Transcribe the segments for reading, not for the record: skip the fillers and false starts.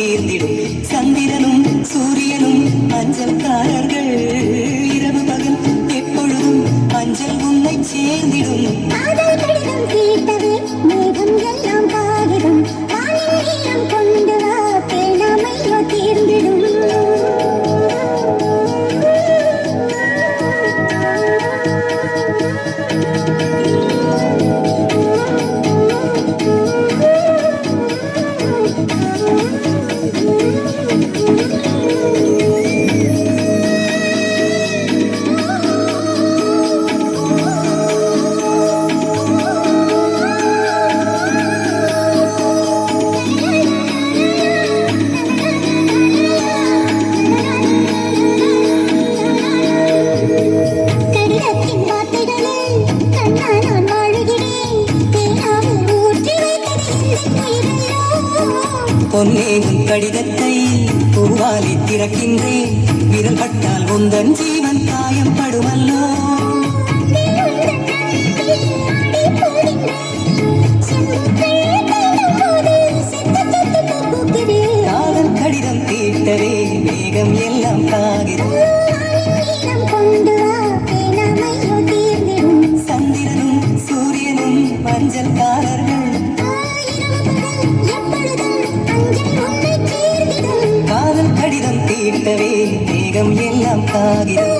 தீர்ந்திடும் சந்திரனும் சூரியனும் அஞ்சல்காரர்கள் இரவு பகல் எப்பொழுதும் அஞ்சல் உன்னை சேர்ந்திடும் பொன்னேகும் கடிதத்தை பூவாலி திறக்கின்றேன் விரல் பட்டால் உந்தன் ஜீவன் காயம் படுமல்லோ காதல் கடிதம் தீட்டவே மேகம் எல்லாம் காகிறது சந்திரனும் சூரியனும் மஞ்சள்காரர்கள் காதல் கடிதம் தீட்டவே மேகம் எல்லாம் காகிறது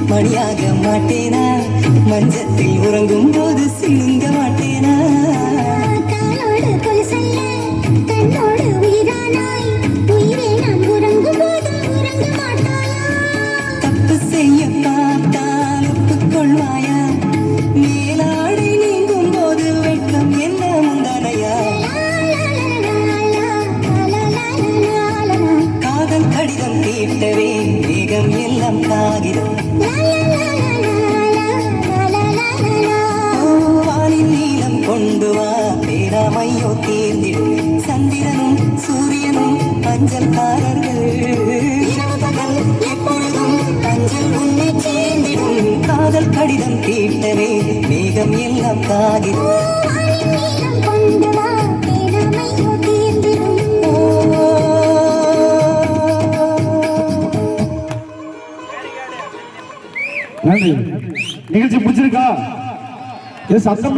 மணியாக மாட்டேனா மஞ்சத்தில் உறங்கும் போது சிணுங்க மாட்டேனா தப்பு செய்ய பார்த்தால் ஒப்புக்கொள்வாயா மேலாடை நீங்கும் போது வெட்கம் என்ன முந்தானையா காதல் கடிதம் தீட்டவே மேகம் எல்லாம் காகிறது நீளம் கொண்டு வா பேராமையோ தேர்ந்திடும் சந்திரனும் சூரியனும் அஞ்சல்காரர்கள் எப்பொழுதும் அஞ்சல் உன்னை சேர்ந்திடும் காதல் கடிதம் தீட்டவே மேகம் எல்லாம் காகிறது நிகழ்ச்சி முடிச்சிருக்கா? சத்தம்